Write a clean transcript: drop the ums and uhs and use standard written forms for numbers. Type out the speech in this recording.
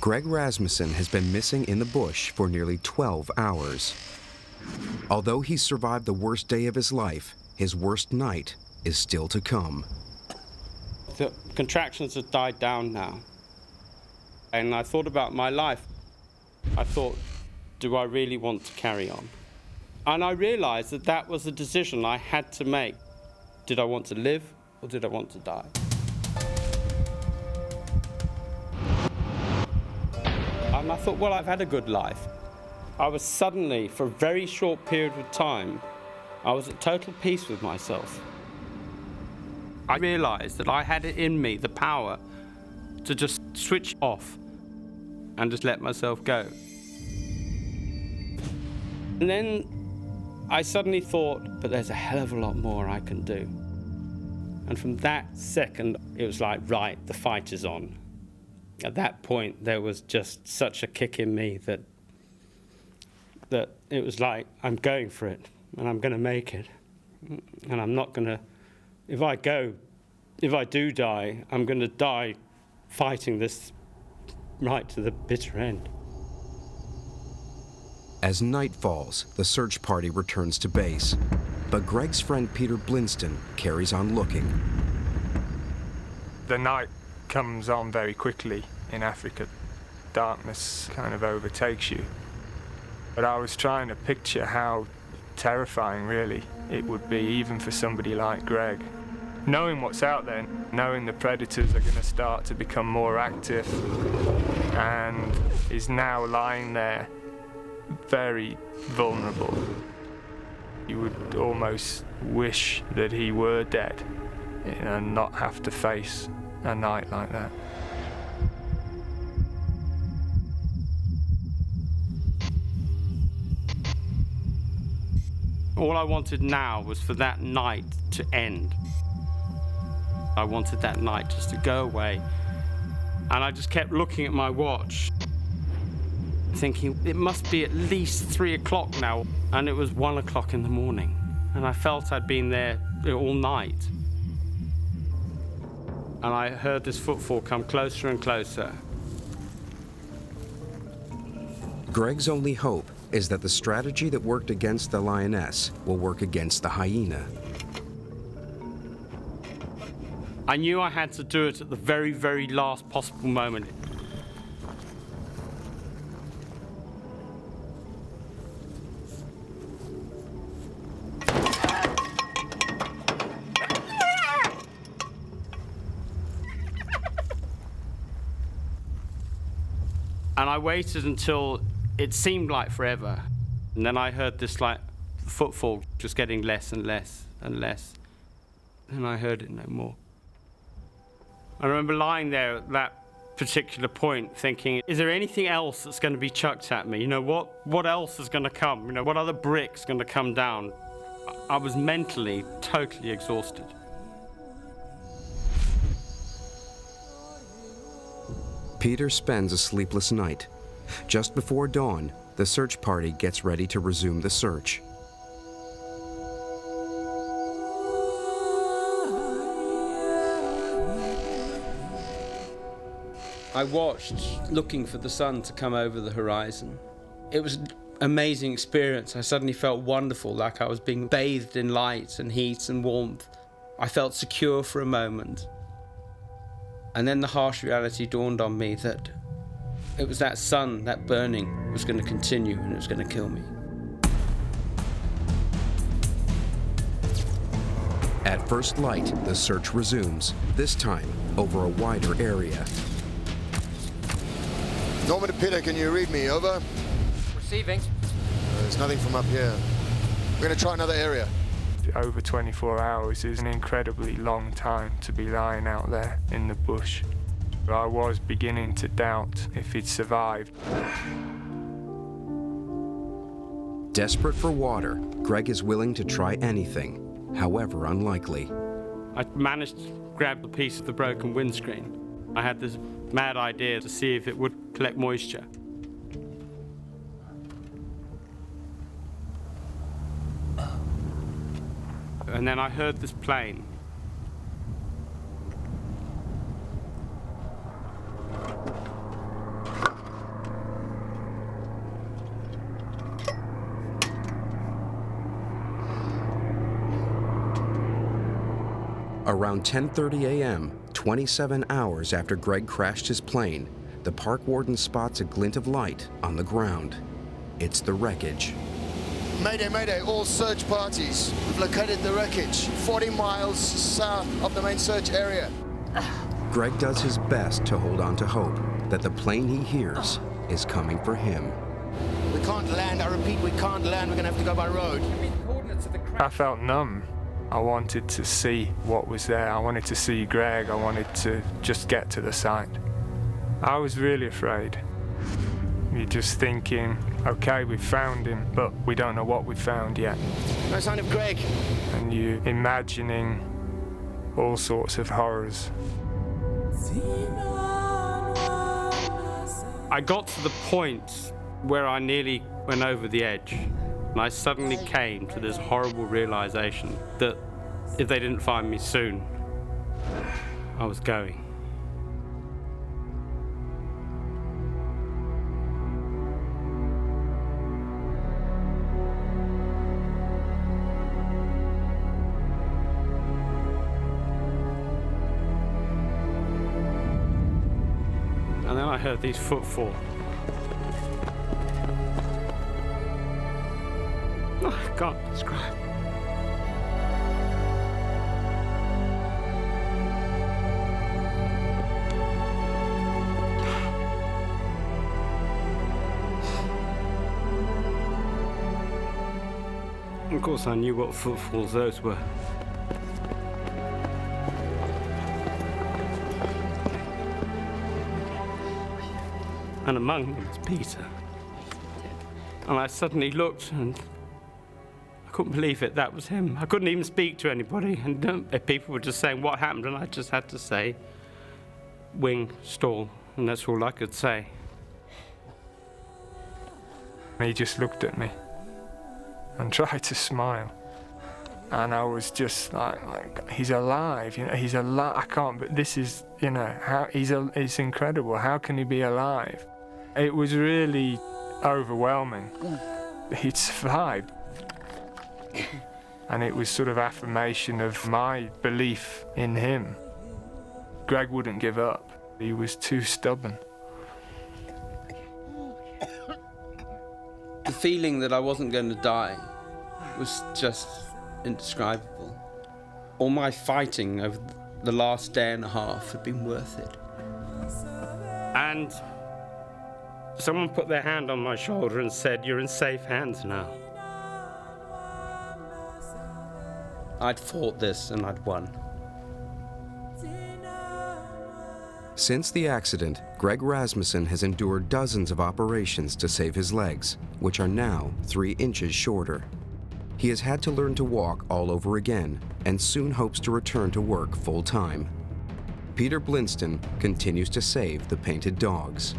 Greg Rasmussen has been missing in the bush for nearly 12 hours. Although he's survived the worst day of his life, his worst night is still to come. The contractions have died down now. And I thought about my life. I thought, do I really want to carry on? And I realized that that was a decision I had to make. Did I want to live or did I want to die? And I thought, well, I've had a good life. I was suddenly, for a very short period of time, I was at total peace with myself. I realized that I had it in me, the power to just switch off and just let myself go. And then I suddenly thought, but there's a hell of a lot more I can do. And from that second, it was like, right, the fight is on. At that point, there was just such a kick in me that it was like, I'm going for it, and I'm going to make it. And I'm not going to, if I do die, I'm going to die fighting this right to the bitter end. As night falls, the search party returns to base. But Greg's friend Peter Blinston carries on looking. The night comes on very quickly in Africa. Darkness kind of overtakes you. But I was trying to picture how terrifying, really, it would be, even for somebody like Greg. Knowing what's out there, knowing the predators are going to start to become more active, and is now lying there very vulnerable. You would almost wish that he were dead, and not have to face a night like that. All I wanted now was for that night to end. I wanted that night just to go away. And I just kept looking at my watch, thinking it must be at least 3 o'clock now. And it was 1 o'clock in the morning. And I felt I'd been there all night. And I heard this footfall come closer and closer. Greg's only hope is that the strategy that worked against the lioness will work against the hyena. I knew I had to do it at the very, very last possible moment. And I waited until it seemed like forever. And then I heard this like footfall just getting less and less and less. And I heard it no more. I remember lying there at that particular point thinking, is there anything else that's going to be chucked at me? You know, what else is going to come? You know, what other brick's going to come down? I was mentally totally exhausted. Peter spends a sleepless night. Just before dawn, the search party gets ready to resume the search. I watched, looking for the sun to come over the horizon. It was an amazing experience. I suddenly felt wonderful, like I was being bathed in light and heat and warmth. I felt secure for a moment. And then the harsh reality dawned on me that it was that sun, that burning, was going to continue and it was going to kill me. At first light, the search resumes, this time over a wider area. Norman to Peter, can you read me? Over. Receiving. There's nothing from up here. We're going to try another area. Over 24 hours is an incredibly long time to be lying out there in the bush. I was beginning to doubt if he'd survived. Desperate for water, Greg is willing to try anything, however unlikely. I managed to grab a piece of the broken windscreen. I had this mad idea to see if it would collect moisture. And then I heard this plane. Around 10:30 a.m., 27 hours after Greg crashed his plane, the park warden spots a glint of light on the ground. It's the wreckage. Mayday, mayday, all search parties. We've located the wreckage 40 miles south of the main search area. Greg does his best to hold on to hope that the plane he hears is coming for him. We can't land, I repeat, we can't land. We're gonna have to go by road. I felt numb. I wanted to see what was there. I wanted to see Greg. I wanted to just get to the site. I was really afraid. You're just thinking, okay, we've found him, but we don't know what we've found yet. No sign of Greg. And you're imagining all sorts of horrors. I got to the point where I nearly went over the edge, and I suddenly came to this horrible realization that if they didn't find me soon, I was going. And then I heard these footfalls. I can't describe. Of course, I knew what footfalls those were. And among them was Peter. And I suddenly looked and I couldn't believe it, that was him. I couldn't even speak to anybody, and people were just saying what happened, and I just had to say, wing, stall, and that's all I could say. He just looked at me and tried to smile. And I was just like he's alive, you know, he's alive. I can't, but this is, you know, how it's incredible. How can he be alive? It was really overwhelming. He'd survived. And it was sort of affirmation of my belief in him. Greg wouldn't give up. He was too stubborn. The feeling that I wasn't going to die was just indescribable. All my fighting over the last day and a half had been worth it. And someone put their hand on my shoulder and said, "You're in safe hands now." I'd fought this and I'd won. Since the accident, Greg Rasmussen has endured dozens of operations to save his legs, which are now 3 inches shorter. He has had to learn to walk all over again and soon hopes to return to work full-time. Peter Blinston continues to save the painted dogs.